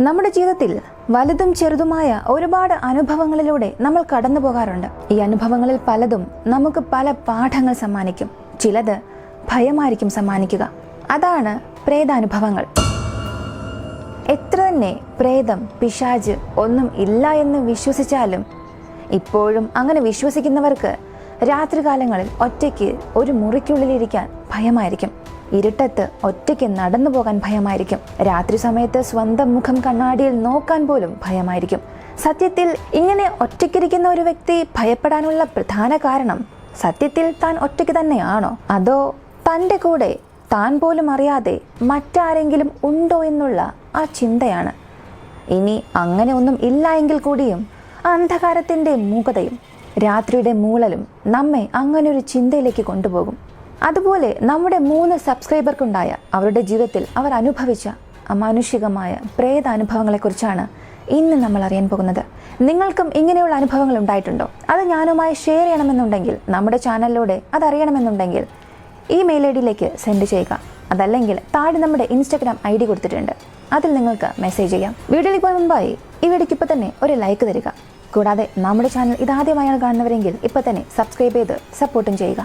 നമ്മുടെ ജീവിതത്തിൽ വലുതും ചെറുതുമായ ഒരുപാട് അനുഭവങ്ങളിലൂടെ നമ്മൾ കടന്നു പോകാറുണ്ട്. ഈ അനുഭവങ്ങളിൽ പലതും നമുക്ക് പല പാഠങ്ങൾ സമ്മാനിക്കും. ചിലത് ഭയമായിരിക്കും സമ്മാനിക്കുക. അതാണ് പ്രേതാനുഭവങ്ങൾ. എത്ര തന്നെ പ്രേതം, പിശാച് ഒന്നും ഇല്ല എന്ന് വിശ്വസിച്ചാലും ഇപ്പോഴും അങ്ങനെ വിശ്വസിക്കുന്നവർക്ക് രാത്രികാലങ്ങളിൽ ഒറ്റയ്ക്ക് ഒരു മുറിക്കുള്ളിലിരിക്കാൻ ഭയമായിരിക്കും. ഇരുട്ടത്ത് ഒറ്റയ്ക്ക് നടന്നു പോകാൻ ഭയമായിരിക്കും. രാത്രി സമയത്ത് സ്വന്തം മുഖം കണ്ണാടിയിൽ നോക്കാൻ പോലും ഭയമായിരിക്കും. സത്യത്തിൽ ഇങ്ങനെ ഒറ്റയ്ക്കിരിക്കുന്ന ഒരു വ്യക്തി ഭയപ്പെടാനുള്ള പ്രധാന കാരണം സത്യത്തിൽ താൻ ഒറ്റയ്ക്ക് തന്നെയാണോ, അതോ തൻ്റെ കൂടെ താൻ പോലും അറിയാതെ മറ്റാരെങ്കിലും ഉണ്ടോ എന്നുള്ള ആ ചിന്തയാണ്. ഇനി അങ്ങനെ ഒന്നും ഇല്ല എങ്കിൽ കൂടിയും അന്ധകാരത്തിൻ്റെ മൂകതയും രാത്രിയുടെ മൂളലും നമ്മെ അങ്ങനൊരു ചിന്തയിലേക്ക് കൊണ്ടുപോകും. അതുപോലെ നമ്മുടെ 3 സബ്സ്ക്രൈബർക്കുണ്ടായ അവരുടെ ജീവിതത്തിൽ അവർ അനുഭവിച്ച അമാനുഷികമായ പ്രേതാനുഭവങ്ങളെക്കുറിച്ചാണ് ഇന്ന് നമ്മൾ അറിയാൻ പോകുന്നത്. നിങ്ങൾക്കും ഇങ്ങനെയുള്ള അനുഭവങ്ങൾ ഉണ്ടായിട്ടുണ്ടോ? അത് ഞാനുമായി ഷെയർ ചെയ്യണമെന്നുണ്ടെങ്കിൽ, നമ്മുടെ ചാനലിലൂടെ അതറിയണമെന്നുണ്ടെങ്കിൽ ഈ മെയിൽ ഐ ഡിയിലേക്ക് സെൻഡ് ചെയ്യുക. അതല്ലെങ്കിൽ താഴെ നമ്മുടെ ഇൻസ്റ്റാഗ്രാം ID കൊടുത്തിട്ടുണ്ട്, അതിൽ നിങ്ങൾക്ക് മെസ്സേജ് ചെയ്യാം. വീഡിയോയിൽ പോകാൻ മുമ്പായി ഈ വീഡിയോയ്ക്ക് ഇപ്പോൾ തന്നെ ഒരു ലൈക്ക് തരിക. കൂടാതെ നമ്മുടെ ചാനൽ ഇതാദ്യമായാണ് കാണുന്നവരെങ്കിൽ ഇപ്പോൾ തന്നെ സബ്സ്ക്രൈബ് ചെയ്ത് സപ്പോർട്ടും ചെയ്യുക.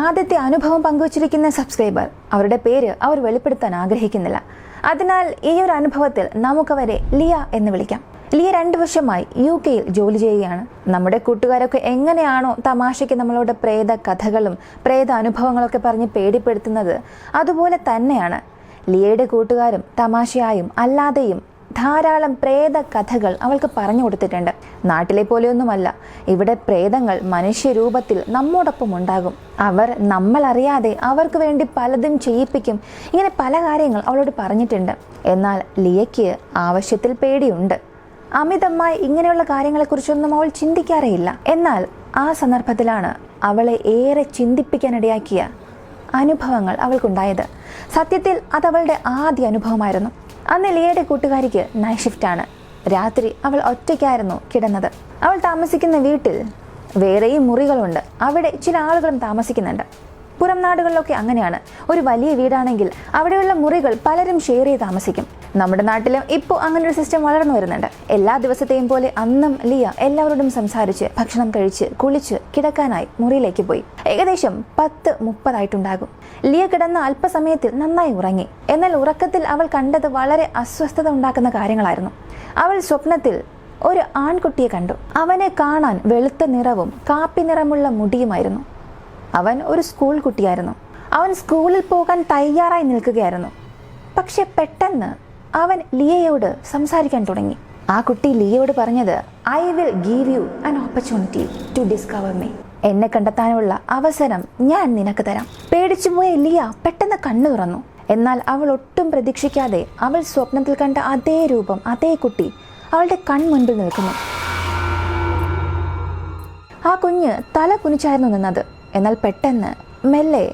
ആദ്യത്തെ അനുഭവം പങ്കുവച്ചിരിക്കുന്ന സബ്സ്ക്രൈബർ അവരുടെ പേര് അവർ വെളിപ്പെടുത്താൻ ആഗ്രഹിക്കുന്നില്ല. അതിനാൽ ഈ ഒരു അനുഭവത്തിൽ നമുക്കവരെ ലിയ എന്ന് വിളിക്കാം. ലിയ 2 വർഷമായി UK ജോലി ചെയ്യുകയാണ്. നമ്മുടെ കൂട്ടുകാരൊക്കെ എങ്ങനെയാണോ തമാശയ്ക്ക് നമ്മളോട് പ്രേത കഥകളും പ്രേത അനുഭവങ്ങളൊക്കെ പറഞ്ഞ് പേടിപ്പെടുത്തുന്നത്, അതുപോലെ തന്നെയാണ് ലിയയുടെ കൂട്ടുകാരും തമാശയായും അല്ലാതെയും ധാരാളം പ്രേത കഥകൾ അവൾക്ക് പറഞ്ഞു കൊടുത്തിട്ടുണ്ട്. നാട്ടിലെ പോലെയൊന്നുമല്ല, ഇവിടെ പ്രേതങ്ങൾ മനുഷ്യരൂപത്തിൽ നമ്മോടൊപ്പം ഉണ്ടാകും. അവർ നമ്മൾ അറിയാതെ അവർക്ക് വേണ്ടി പലതും ചെയ്യിപ്പിക്കും. ഇങ്ങനെ പല കാര്യങ്ങൾ അവളോട് പറഞ്ഞിട്ടുണ്ട്. എന്നാൽ ലിയയ്ക്ക് ആവശ്യത്തിൽ പേടിയുണ്ട്. അമിതമായി ഇങ്ങനെയുള്ള കാര്യങ്ങളെക്കുറിച്ചൊന്നും അവൾ ചിന്തിക്കാറേയില്ല. എന്നാൽ ആ സന്ദർഭത്തിലാണ് അവളെ ഏറെ ചിന്തിപ്പിക്കാനിടയാക്കിയ അനുഭവങ്ങൾ അവൾക്കുണ്ടായത്. സത്യത്തിൽ അതവളുടെ ആദ്യ അനുഭവമായിരുന്നു. അന്ന് ലിയയുടെ കൂട്ടുകാരിക്ക് നൈറ്റ് ഷിഫ്റ്റാണ്. രാത്രി അവൾ ഒറ്റയ്ക്കായിരുന്നു കിടന്നത്. അവൾ താമസിക്കുന്ന വീട്ടിൽ വേറെയും മുറികളുണ്ട്. അവിടെ ചില ആളുകളും താമസിക്കുന്നുണ്ട്. പുറം നാടുകളിലൊക്കെ അങ്ങനെയാണ്. ഒരു വലിയ വീടാണെങ്കിൽ അവിടെയുള്ള മുറികൾ പലരും ഷെയർ ചെയ്ത് താമസിക്കും. നമ്മുടെ നാട്ടിലും ഇപ്പോൾ അങ്ങനെ ഒരു സിസ്റ്റം വളർന്നു വരുന്നുണ്ട്. എല്ലാ ദിവസത്തെയും പോലെ അന്നും ലിയ എല്ലാവരോടും സംസാരിച്ച് ഭക്ഷണം കഴിച്ച് കുളിച്ച് കിടക്കാനായി മുറിയിലേക്ക് പോയി. ഏകദേശം 10:30 ലിയ കിടന്ന അല്പസമയത്തിൽ നന്നായി ഉറങ്ങി. എന്നാൽ ഉറക്കത്തിൽ അവൾ കണ്ടത് വളരെ അസ്വസ്ഥത ഉണ്ടാക്കുന്ന കാര്യങ്ങളായിരുന്നു. അവൾ സ്വപ്നത്തിൽ ഒരു ആൺകുട്ടിയെ കണ്ടു. അവനെ കാണാൻ വെളുത്ത നിറവും കാപ്പി നിറമുള്ള മുടിയുമായിരുന്നു. അവൻ ഒരു സ്കൂൾ കുട്ടിയായിരുന്നു. അവൻ സ്കൂളിൽ പോകാൻ തയ്യാറായി നിൽക്കുകയായിരുന്നു. പക്ഷെ പെട്ടെന്ന് അവൻ ലിയയോട് സംസാരിക്കാൻ തുടങ്ങി. ആ കുട്ടി ലിയയോട് പറഞ്ഞത്, "I will give you an opportunity to discover me." എന്നെ കണ്ടെത്താനുള്ള അവസരം ഞാൻ നിനക്ക് തരാം. പേടിച്ചുപോയ ലിയ പെട്ടെന്ന് കണ്ണു തുറന്നു. എന്നാൽ അവൾ ഒട്ടും പ്രതീക്ഷിക്കാതെ അവൾ സ്വപ്നത്തിൽ കണ്ട അതേ രൂപം, അതേ കുട്ടി അവളുടെ കൺമുൻപിൽ നിൽക്കുന്നു. ആ കുഞ്ഞ് തല കുനിച്ചായിരുന്നു നിന്നത്. എന്നാൽ പെട്ടെന്ന് മെല്ലെ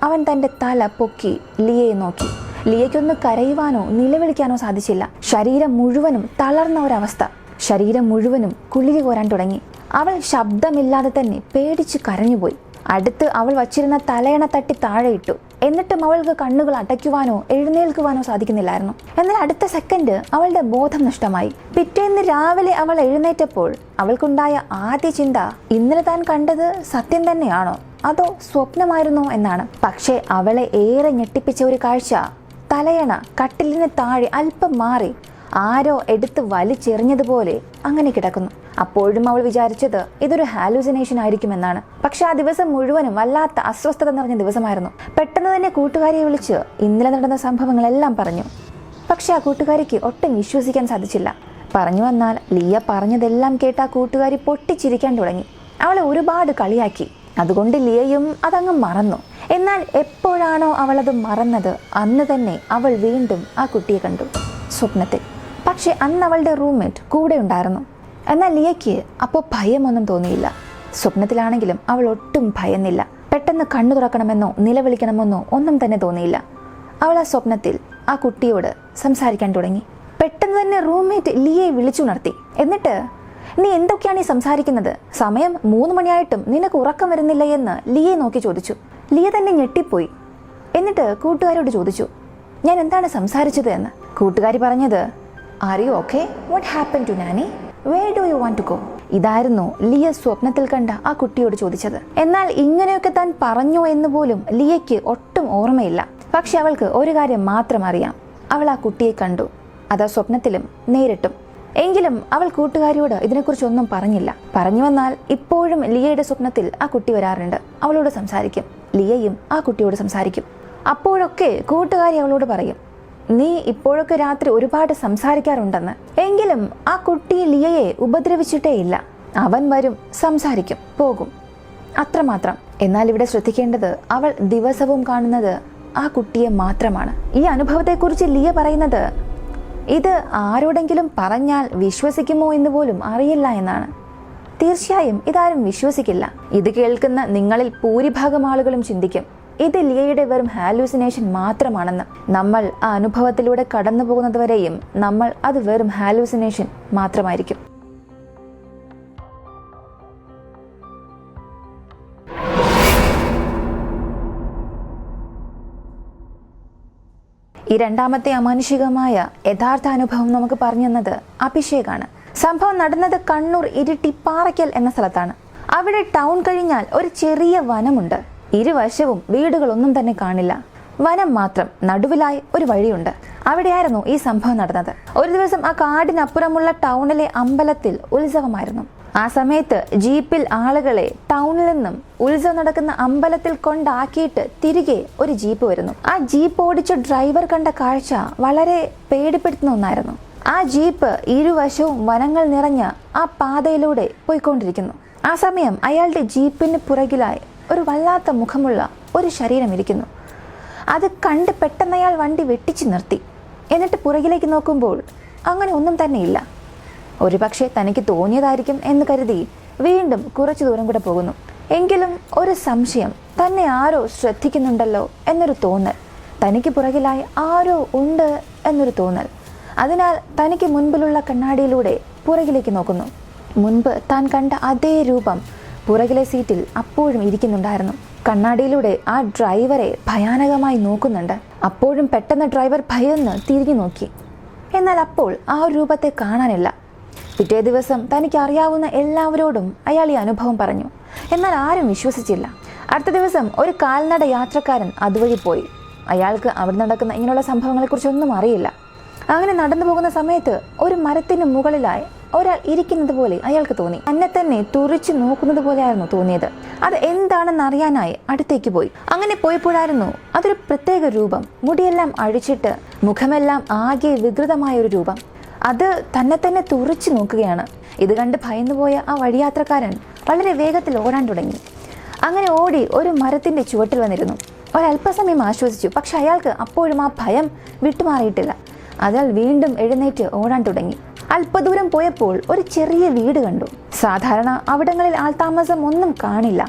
അവൻ തൻ്റെ തല പൊക്കി ലിയയെ നോക്കി. ലിയയ്ക്കൊന്ന് കരയുവാനോ നിലവിളിക്കാനോ സാധിച്ചില്ല. ശരീരം മുഴുവനും തളർന്ന ഒരവസ്ഥ. ശരീരം മുഴുവനും കുളിരി കോരാൻ തുടങ്ങി. അവൾ ശബ്ദമില്ലാതെ തന്നെ പേടിച്ച് കരഞ്ഞുപോയി. അടുത്ത് അവൾ വച്ചിരുന്ന തലയണ തട്ടി താഴെയിട്ടു. എന്നിട്ടും അവൾക്ക് കണ്ണുകൾ അടയ്ക്കുവാനോ എഴുന്നേൽക്കുവാനോ സാധിക്കുന്നില്ലായിരുന്നു. എന്നാൽ അടുത്ത സെക്കൻഡ് അവളുടെ ബോധം നഷ്ടമായി. പിറ്റേന്ന് രാവിലെ അവൾ എഴുന്നേറ്റപ്പോൾ അവൾക്കുണ്ടായ ആദ്യ ചിന്ത ഇന്നലെ താൻ കണ്ടത് സത്യം തന്നെയാണോ അതോ സ്വപ്നമായിരുന്നോ എന്നാണ്. പക്ഷേ അവളെ ഏറെ ഞെട്ടിപ്പിച്ച ഒരു കാഴ്ച, തലയണ കട്ടിലിന് താഴെ അല്പം മാറി ആരോ എടുത്ത് വലിച്ചെറിഞ്ഞതുപോലെ അങ്ങനെ കിടക്കുന്നു. അപ്പോഴും അവൾ വിചാരിച്ചത് ഇതൊരു ഹാലൂസിനേഷൻ ആയിരിക്കുമെന്നാണ്. പക്ഷെ ആ ദിവസം മുഴുവനും വല്ലാത്ത അസ്വസ്ഥത നിറഞ്ഞ ദിവസമായിരുന്നു. പെട്ടെന്ന് തന്നെ കൂട്ടുകാരിയെ വിളിച്ച് ഇന്നലെ നടന്ന സംഭവങ്ങളെല്ലാം പറഞ്ഞു. പക്ഷെ ആ കൂട്ടുകാരിക്ക് ഒട്ടും വിശ്വസിക്കാൻ സാധിച്ചില്ല. പറഞ്ഞു വന്നാൽ ലിയ പറഞ്ഞതെല്ലാം കേട്ട ആ കൂട്ടുകാരി പൊട്ടിച്ചിരിക്കാൻ തുടങ്ങി. അവളെ ഒരുപാട് കളിയാക്കി. അതുകൊണ്ട് ലിയയും അതങ്ങ് മറന്നു. എന്നാൽ എപ്പോഴാണോ അവളത് മറന്നത് അന്ന് തന്നെ അവൾ വീണ്ടും ആ കുട്ടിയെ കണ്ടു. സ്വപ്നത്തിൽ. പക്ഷെ അന്ന് അവളുടെ റൂംമേറ്റ് കൂടെ ഉണ്ടായിരുന്നു. എന്നാൽ ലിയയ്ക്ക് അപ്പോൾ ഭയമൊന്നും തോന്നിയില്ല. സ്വപ്നത്തിലാണെങ്കിലും അവൾ ഒട്ടും ഭയന്നില്ല. പെട്ടെന്ന് കണ്ണു തുറക്കണമെന്നോ നിലവിളിക്കണമെന്നോ ഒന്നും തന്നെ തോന്നിയില്ല. അവൾ ആ സ്വപ്നത്തിൽ ആ കുട്ടിയോട് സംസാരിക്കാൻ തുടങ്ങി. പെട്ടെന്ന് തന്നെ റൂംമേറ്റ് ലിയയെ വിളിച്ചുണർത്തി. എന്നിട്ട്, നീ എന്തൊക്കെയാണ് ഈ സംസാരിക്കുന്നത്? സമയം 3 മണിയായിട്ടും നിനക്ക് ഉറക്കം വരുന്നില്ല എന്ന് ലിയയെ നോക്കി ചോദിച്ചു. ലിയ തന്നെ ഞെട്ടിപ്പോയി. എന്നിട്ട് കൂട്ടുകാരോട് ചോദിച്ചു, ഞാൻ എന്താണ് സംസാരിച്ചത് എന്ന്. കൂട്ടുകാരി പറഞ്ഞത്, are you okay? What happen to Nani? Where do you want to go? ഇതായിരുന്നു ലിയ സ്വപ്നത്തിൽ കണ്ട ആ കുട്ടിയോട് ചോദിച്ചത്. എന്നാൽ ഇങ്ങനെയൊക്കെ താൻ പറഞ്ഞോ എന്ന് പോലും ലിയയ്ക്ക് ഒട്ടും ഓർമ്മയില്ല. പക്ഷെ അവൾക്ക് ഒരു കാര്യം മാത്രം അറിയാം. അവൾ ആ കുട്ടിയെ കണ്ടു, അതാ സ്വപ്നത്തിലും നേരിട്ടും. എങ്കിലും അവൾ കൂട്ടുകാരിയോട് ഇതിനെക്കുറിച്ചൊന്നും പറഞ്ഞില്ല. പറഞ്ഞു വന്നാൽ ഇപ്പോഴും ലിയയുടെ സ്വപ്നത്തിൽ ആ കുട്ടി വരാറുണ്ട്. അവളോട് സംസാരിക്കും. ലിയയും ആ കുട്ടിയോട് സംസാരിക്കും. അപ്പോഴൊക്കെ കൂട്ടുകാരി അവളോട് പറയും, നീ ഇപ്പോഴൊക്കെ രാത്രി ഒരുപാട് സംസാരിക്കാറുണ്ടെന്ന്. എങ്കിലും ആ കുട്ടി ലിയയെ ഉപദ്രവിച്ചിട്ടേ ഇല്ല. അവൻ വരും, സംസാരിക്കും, പോകും, അത്രമാത്രം. എന്നാൽ ഇവിടെ ശ്രദ്ധിക്കേണ്ടത്, അവൾ ദിവസവും കാണുന്നത് ആ കുട്ടിയെ മാത്രമാണ്. ഈ അനുഭവത്തെക്കുറിച്ച് ലിയ പറയുന്നത്, ഇത് ആരോടെങ്കിലും പറഞ്ഞാൽ വിശ്വസിക്കുമോ എന്ന് പോലും അറിയില്ല എന്നാണ്. തീർച്ചയായും ഇതാരും വിശ്വസിക്കില്ല. ഇത് കേൾക്കുന്ന നിങ്ങളിൽ ഭൂരിഭാഗം ആളുകളും ചിന്തിക്കും, ഇത് ലിയയുടെ വെറും ഹാലൂസിനേഷൻ മാത്രമാണെന്ന്. നമ്മൾ ആ അനുഭവത്തിലൂടെ കടന്നു പോകുന്നതുവരെയും നമ്മൾ അത് വെറും ഹാലൂസിനേഷൻ മാത്രമായിരിക്കും. ഈ രണ്ടാമത്തെ അമാനുഷികമായ യഥാർത്ഥ അനുഭവം നമുക്ക് പറഞ്ഞു തന്നത് അഭിഷേകാണ്. സംഭവം നടന്നത് കണ്ണൂർ ഇരിട്ടി പാറയ്ക്കൽ എന്ന സ്ഥലത്താണ്. അവിടെ ടൗൺ കഴിഞ്ഞാൽ ഒരു ചെറിയ വനമുണ്ട്. ഇരുവശവും വീടുകളൊന്നും തന്നെ കാണില്ല. വനം മാത്രം, നടുവിലായി ഒരു വഴിയുണ്ട്. അവിടെയായിരുന്നു ഈ സംഭവം നടന്നത്. ഒരു ദിവസം ആ കാടിനപ്പുറമുള്ള ടൗണിലെ അമ്പലത്തിൽ ഉത്സവമായിരുന്നു. ആ സമയത്ത് ജീപ്പിൽ ആളുകളെ ടൗണിൽ നിന്നും ഉത്സവം നടക്കുന്ന അമ്പലത്തിൽ കൊണ്ടാക്കിയിട്ട് തിരികെ ഒരു ജീപ്പ് വരുന്നു. ആ ജീപ്പ് ഓടിച്ച ഡ്രൈവർ കണ്ട കാഴ്ച വളരെ പേടിപ്പെടുത്തുന്ന ഒന്നായിരുന്നു. ആ ജീപ്പ് ഇരുവശവും വനങ്ങൾ നിറഞ്ഞ ആ പാതയിലൂടെ പോയിക്കൊണ്ടിരിക്കുന്നു. ആ സമയം അയാളുടെ ജീപ്പിന് പുറകിലായി ഒരു വല്ലാത്ത മുഖമുള്ള ഒരു ശരീരം ഇരിക്കുന്നു. അത് കണ്ട് പെട്ടെന്ന് അയാൾ വണ്ടി വെട്ടിച്ചു നിർത്തി. എന്നിട്ട് പുറകിലേക്ക് നോക്കുമ്പോൾ അങ്ങനെ ഒന്നും തന്നെ ഇല്ല. ഒരുപക്ഷെ തനിക്ക് തോന്നിയതായിരിക്കും എന്ന് കരുതി വീണ്ടും കുറച്ചു ദൂരം കൂടെ പോകുന്നു. എങ്കിലും ഒരു സംശയം, തന്നെ ആരോ ശ്രദ്ധിക്കുന്നുണ്ടല്ലോ എന്നൊരു തോന്നൽ. തനിക്ക് പുറകിലായി ആരോ ഉണ്ട് എന്നൊരു തോന്നൽ. അതിനാൽ തനിക്ക് മുൻപിലുള്ള കണ്ണാടിയിലൂടെ പുറകിലേക്ക് നോക്കുന്നു. മുൻപ് താൻ കണ്ട അതേ രൂപം പുറകിലെ സീറ്റിൽ അപ്പോഴും ഇരിക്കുന്നുണ്ടായിരുന്നു. കണ്ണാടിയിലൂടെ ആ ഡ്രൈവറെ ഭയാനകമായി നോക്കുന്നുണ്ട്. അപ്പോഴും പെട്ടെന്ന് ഡ്രൈവർ ഭയന്ന് തിരിഞ്ഞു നോക്കി. എന്നാൽ അപ്പോൾ ആ രൂപത്തെ കാണാനില്ല. പിറ്റേ ദിവസം തനിക്ക് അറിയാവുന്ന എല്ലാവരോടും അയാൾ ഈ അനുഭവം പറഞ്ഞു. എന്നാൽ ആരും വിശ്വസിച്ചില്ല. അടുത്ത ദിവസം ഒരു കാൽനട യാത്രക്കാരൻ അതുവഴി പോയി. അയാൾക്ക് അവിടെ നടക്കുന്ന ഇങ്ങനെയുള്ള സംഭവങ്ങളെക്കുറിച്ചൊന്നും അറിയില്ല. അങ്ങനെ നടന്നു പോകുന്ന സമയത്ത് ഒരു മരത്തിന് മുകളിലായി ഒരാൾ ഇരിക്കുന്നത് പോലെ അയാൾക്ക് തോന്നി. തന്നെ തന്നെ തുറിച്ചു നോക്കുന്നത് പോലെയായിരുന്നു തോന്നിയത്. അത് എന്താണെന്ന് അറിയാനായി അടുത്തേക്ക് പോയി. അങ്ങനെ പോയപ്പോഴായിരുന്നു അതൊരു പ്രത്യേക രൂപം. മുടിയെല്ലാം അഴിച്ചിട്ട് മുഖമെല്ലാം ആകെ വികൃതമായ ഒരു രൂപം. അത് തന്നെ തന്നെ തുറിച്ചു നോക്കുകയാണ്. ഇത് കണ്ട് ഭയന്നുപോയ ആ വഴിയാത്രക്കാരൻ വളരെ വേഗത്തിൽ ഓടാൻ തുടങ്ങി. അങ്ങനെ ഓടി ഒരു മരത്തിന്റെ ചുവട്ടിൽ വന്നിരുന്നു. ഒരല്പസമയം ആശ്വസിച്ചു. പക്ഷെ അയാൾക്ക് അപ്പോഴും ആ ഭയം വിട്ടുമാറിയിട്ടില്ല. അയാൾ വീണ്ടും എഴുന്നേറ്റ് ഓടാൻ തുടങ്ങി. അല്പദൂരം പോയപ്പോൾ ഒരു ചെറിയ വീട് കണ്ടു. സാധാരണ അവിടങ്ങളിൽ ആൾതാമസം ഒന്നും കാണില്ല.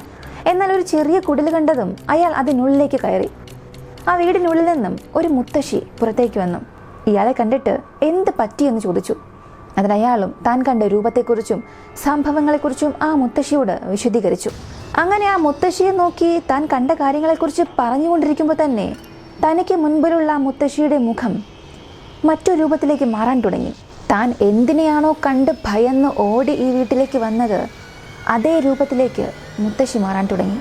എന്നാൽ ഒരു ചെറിയ കുടിൽ കണ്ടതും അയാൾ അതിനുള്ളിലേക്ക് കയറി. ആ വീടിനുള്ളിൽ നിന്നും ഒരു മുത്തശ്ശി പുറത്തേക്ക് വന്നു. ഇയാളെ കണ്ടിട്ട് എന്ത് പറ്റിയെന്ന് ചോദിച്ചു. അതിനയാളും താൻ കണ്ട രൂപത്തെക്കുറിച്ചും സംഭവങ്ങളെക്കുറിച്ചും ആ മുത്തശ്ശിയോട് വിശദീകരിച്ചു. അങ്ങനെ ആ മുത്തശ്ശിയെ നോക്കി താൻ കണ്ട കാര്യങ്ങളെക്കുറിച്ച് പറഞ്ഞുകൊണ്ടിരിക്കുമ്പോൾ തന്നെ തനിക്ക് മുൻപിലുള്ള ആ മുത്തശ്ശിയുടെ മുഖം മറ്റൊരു രൂപത്തിലേക്ക് മാറാൻ തുടങ്ങി. താൻ എന്തിനെയാണോ കണ്ട് ഭയന്ന് ഓടി ഈ വീട്ടിലേക്ക് വന്നത്, അതേ രൂപത്തിലേക്ക് മുത്തശ്ശി മാറാൻ തുടങ്ങി.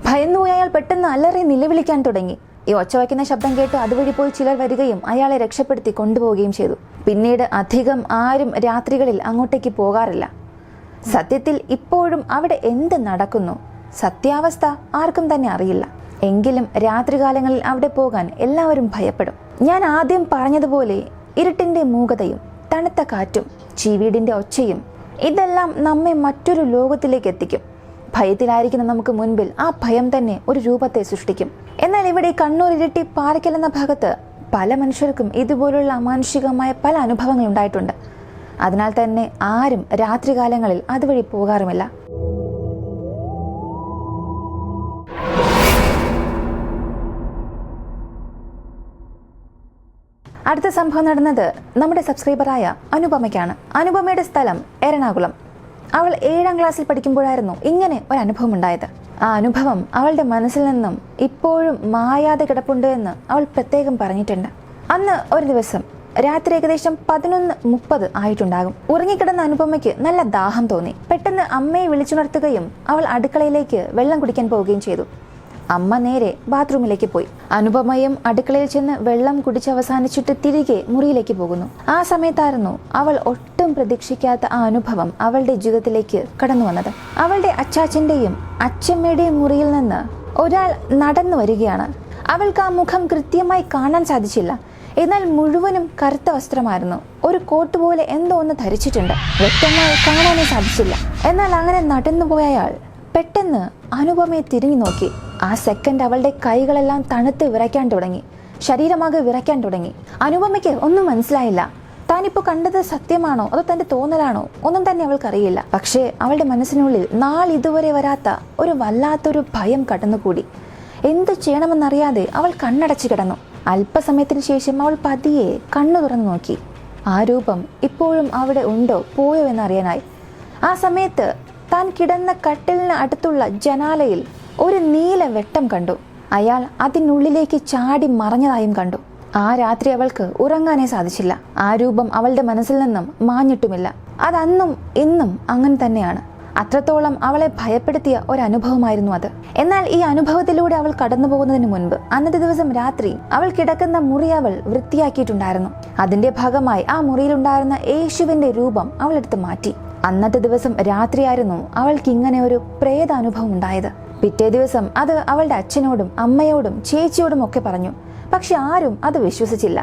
ഭയന്നുപോയ അയാൾ പെട്ടെന്ന് അലറി നിലവിളിക്കാൻ തുടങ്ങി. ഈ ഒച്ച വയ്ക്കുന്ന ശബ്ദം കേട്ട് അതുവഴി പോയി ചിലർ വരികയും അയാളെ രക്ഷപ്പെടുത്തി കൊണ്ടുപോവുകയും ചെയ്തു. പിന്നീട് അധികം ആരും രാത്രികളിൽ അങ്ങോട്ടേക്ക് പോകാറില്ല. സത്യത്തിൽ ഇപ്പോഴും അവിടെ എന്ത് നടക്കുന്നു, സത്യാവസ്ഥ ആർക്കും തന്നെ അറിയില്ല. എങ്കിലും രാത്രികാലങ്ങളിൽ അവിടെ പോകാൻ എല്ലാവരും ഭയപ്പെടും. ഞാൻ ആദ്യം പറഞ്ഞതുപോലെ ഇരുട്ടിന്റെ മൂകതയും തണുത്ത കാറ്റും ചീവീടിന്റെ ഒച്ചയും ഇതെല്ലാം നമ്മെ മറ്റൊരു ലോകത്തിലേക്ക് എത്തിക്കും. ഭയത്തിലായിരിക്കുന്ന നമുക്ക് മുൻപിൽ ആ ഭയം തന്നെ ഒരു രൂപത്തെ സൃഷ്ടിക്കും. എന്നാൽ ഇവിടെ കണ്ണൂർ ഇരിട്ടി പാറയ്ക്കൽ എന്ന ഭാഗത്ത് പല മനുഷ്യർക്കും ഇതുപോലുള്ള അമാനുഷികമായ പല അനുഭവങ്ങൾ ഉണ്ടായിട്ടുണ്ട്. അതിനാൽ തന്നെ ആരും രാത്രികാലങ്ങളിൽ അതുവഴി പോകാറുമില്ല. അടുത്ത സംഭവം നടന്നത് നമ്മുടെ സബ്സ്ക്രൈബറായ അനുപമയ്ക്കാണ്. അനുപമയുടെ സ്ഥലം എറണാകുളം. അവൾ 7ാം ക്ലാസ്സിൽ പഠിക്കുമ്പോഴായിരുന്നു ഇങ്ങനെ ഒരു അനുഭവം ഉണ്ടായത്. ആ അനുഭവം അവളുടെ മനസ്സിൽ നിന്നും ഇപ്പോഴും മായാതെ കിടപ്പുണ്ട് എന്ന് അവൾ പ്രത്യേകം പറഞ്ഞിട്ടുണ്ട്. അന്ന് ഒരു ദിവസം രാത്രി ഏകദേശം 11:30 ആയിട്ടുണ്ടാകും. ഉറങ്ങിക്കിടന്ന അനുപമയ്ക്ക് നല്ല ദാഹം തോന്നി. പെട്ടെന്ന് അമ്മയെ വിളിച്ചുണർത്തുകയും അവൾ അടുക്കളയിലേക്ക് വെള്ളം കുടിക്കാൻ പോവുകയും ചെയ്തു. അമ്മ നേരെ ബാത്റൂമിലേക്ക് പോയി. അനുപമയും അടുക്കളയിൽ ചെന്ന് വെള്ളം കുടിച്ച് അവസാനിച്ചിട്ട് തിരികെ മുറിയിലേക്ക് പോകുന്നു. ആ സമയത്തായിരുന്നു അവൾ ഒട്ടും പ്രതീക്ഷിക്കാത്ത ആ അനുഭവം അവളുടെ ജീവിതത്തിലേക്ക് കടന്നു വന്നത്. അവളുടെ അച്ചാച്ചന്റെയും അച്ഛമ്മയുടെയും മുറിയിൽ നിന്ന് ഒരാൾ നടന്നു വരികയാണ്. അവൾക്ക് ആ മുഖം കൃത്യമായി കാണാൻ സാധിച്ചില്ല. എന്നാൽ മുഴുവനും കറുത്ത വസ്ത്രമായിരുന്നു. ഒരു കോട്ട് പോലെ എന്തോ ഒന്ന് ധരിച്ചിട്ടുണ്ട്. വ്യക്തമായി കാണാനേ സാധിച്ചില്ല. എന്നാൽ അങ്ങനെ നടന്നുപോയ അയാൾ പെട്ടെന്ന് അനുപമയെ തിരിഞ്ഞു നോക്കി. ആ സെക്കൻഡ് അവളുടെ കൈകളെല്ലാം തണുത്ത് വിറയ്ക്കാൻ തുടങ്ങി. ശരീരമാകെ വിറയ്ക്കാൻ തുടങ്ങി. അനുപമയ്ക്ക് ഒന്നും മനസ്സിലായില്ല. താനിപ്പോൾ കണ്ടത് സത്യമാണോ അതോ തന്റെ തോന്നലാണോ ഒന്നും തന്നെ അവൾക്കറിയില്ല. പക്ഷേ അവളുടെ മനസ്സിനുള്ളിൽ നാളിതുവരെ വരാത്ത ഒരു വല്ലാത്തൊരു ഭയം കടന്നുകൂടി. എന്തു ചെയ്യണമെന്നറിയാതെ അവൾ കണ്ണടച്ചു കിടന്നു. അല്പസമയത്തിന് ശേഷം അവൾ പതിയെ കണ്ണു തുറന്നു നോക്കി. ആ രൂപം ഇപ്പോഴും അവിടെ ഉണ്ടോ പോയോ എന്നറിയാനായി. ആ സമയത്ത് താൻ കിടന്ന കട്ടിലിന് അടുത്തുള്ള ജനാലയിൽ ഒരു നീല വെട്ടം കണ്ടു. അയാൾ അതിനുള്ളിലേക്ക് ചാടി മറഞ്ഞതായും കണ്ടു. ആ രാത്രി അവൾക്ക് ഉറങ്ങാനേ സാധിച്ചില്ല. ആ രൂപം അവളുടെ മനസ്സിൽ നിന്നും മാഞ്ഞിട്ടുമില്ല. അതന്നും ഇന്നും അങ്ങനെ തന്നെയാണ്. അത്രത്തോളം അവളെ ഭയപ്പെടുത്തിയ ഒരനുഭവമായിരുന്നു അത്. എന്നാൽ ഈ അനുഭവത്തിലൂടെ അവൾ കടന്നു പോകുന്നതിന് മുൻപ് അന്നത്തെ ദിവസം രാത്രി അവൾ കിടക്കുന്ന മുറി അവൾ വൃത്തിയാക്കിയിട്ടുണ്ടായിരുന്നു. അതിന്റെ ഭാഗമായി ആ മുറിയിലുണ്ടായിരുന്ന യേശുവിന്റെ രൂപം അവൾ എടുത്ത് മാറ്റി. അന്നത്തെ ദിവസം രാത്രിയായിരുന്നു അവൾക്ക് ഇങ്ങനെ ഒരു പ്രേതാനുഭവം ഉണ്ടായത്. പിറ്റേ ദിവസം അത് അവളുടെ അച്ഛനോടും അമ്മയോടും ചേച്ചിയോടും ഒക്കെ പറഞ്ഞു. പക്ഷെ ആരും അത് വിശ്വസിച്ചില്ല.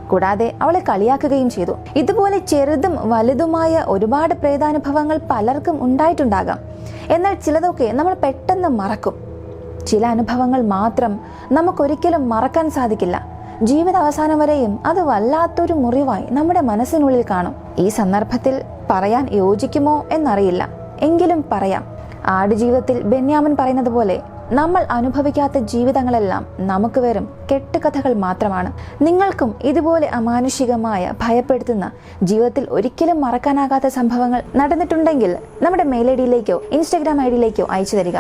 കൂടാതെ അവളെ കളിയാക്കുകയും ചെയ്തു. ഇതുപോലെ ചെറുതും വലുതുമായ ഒരുപാട് പ്രേതാനുഭവങ്ങൾ പലർക്കും ഉണ്ടായിട്ടുണ്ടാകാം. എന്നാൽ ചിലതൊക്കെ നമ്മൾ പെട്ടെന്ന് മറക്കും. ചില അനുഭവങ്ങൾ മാത്രം നമുക്കൊരിക്കലും മറക്കാൻ സാധിക്കില്ല. ജീവിത അവസാനം വരെയും അത് വല്ലാത്തൊരു മുറിവായി നമ്മുടെ മനസ്സിനുള്ളിൽ കാണും. ഈ സന്ദർഭത്തിൽ പറയാൻ യോജിക്കുമോ എന്നറിയില്ല, എങ്കിലും പറയാം. ആടുജീവിതത്തിൽ ബെന്യാമിൻ പറയുന്നത് പോലെ നമ്മൾ അനുഭവിക്കാത്ത ജീവിതങ്ങളെല്ലാം നമുക്ക് വെറും കെട്ടുകഥകൾ മാത്രമാണ്. നിങ്ങൾക്കും ഇതുപോലെ അമാനുഷികമായ ഭയപ്പെടുത്തുന്ന ജീവിതത്തിൽ ഒരിക്കലും മറക്കാനാകാത്ത സംഭവങ്ങൾ നടന്നിട്ടുണ്ടെങ്കിൽ നമ്മുടെ മെയിൽ ഐഡിയിലേക്കോ ഇൻസ്റ്റഗ്രാം ഐഡിയിലേക്കോ അയച്ചു തരിക.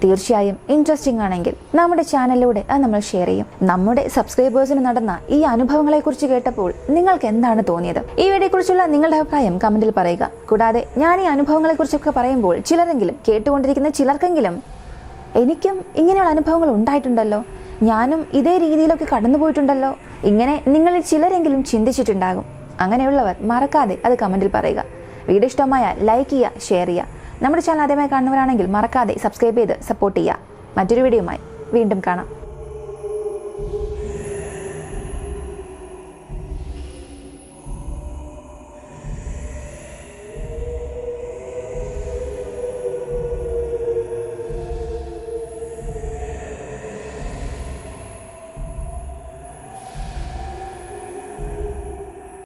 തീർച്ചയായും ഇൻട്രസ്റ്റിംഗ് ആണെങ്കിൽ നമ്മുടെ ചാനലിലൂടെ അത് നമ്മൾ ഷെയർ ചെയ്യും. നമ്മുടെ സബ്സ്ക്രൈബേഴ്സിന് നടന്ന ഈ അനുഭവങ്ങളെ കുറിച്ച് കേട്ടപ്പോൾ നിങ്ങൾക്ക് എന്താണ് തോന്നിയത്? ഈ വീഡിയോയെ കുറിച്ചുള്ള നിങ്ങളുടെ അഭിപ്രായം കമന്റിൽ പറയുക. കൂടാതെ ഞാൻ ഈ അനുഭവങ്ങളെ കുറിച്ചൊക്കെ പറയുമ്പോൾ ചിലരെങ്കിലും കേട്ടുകൊണ്ടിരിക്കുന്ന ചിലർക്കെങ്കിലും എനിക്കും ഇങ്ങനെയുള്ള അനുഭവങ്ങൾ ഉണ്ടായിട്ടുണ്ടല്ലോ, ഞാനും ഇതേ രീതിയിലൊക്കെ കടന്നുപോയിട്ടുണ്ടല്ലോ, ഇങ്ങനെ നിങ്ങളിൽ ചിലരെങ്കിലും ചിന്തിച്ചിട്ടുണ്ടാകും. അങ്ങനെയുള്ളവർ മറക്കാതെ അത് കമന്റിൽ പറയുക. വീഡിയോ ഇഷ്ടമായാൽ ലൈക്ക് ചെയ്യുക, ഷെയർ ചെയ്യുക. നമ്മുടെ ചാനൽ ആദ്യമായി കാണുന്നവരാണെങ്കിൽ മറക്കാതെ സബ്സ്ക്രൈബ് ചെയ്ത് സപ്പോർട്ട് ചെയ്യുക. മറ്റൊരു വീഡിയോയുമായി വീണ്ടും കാണാം.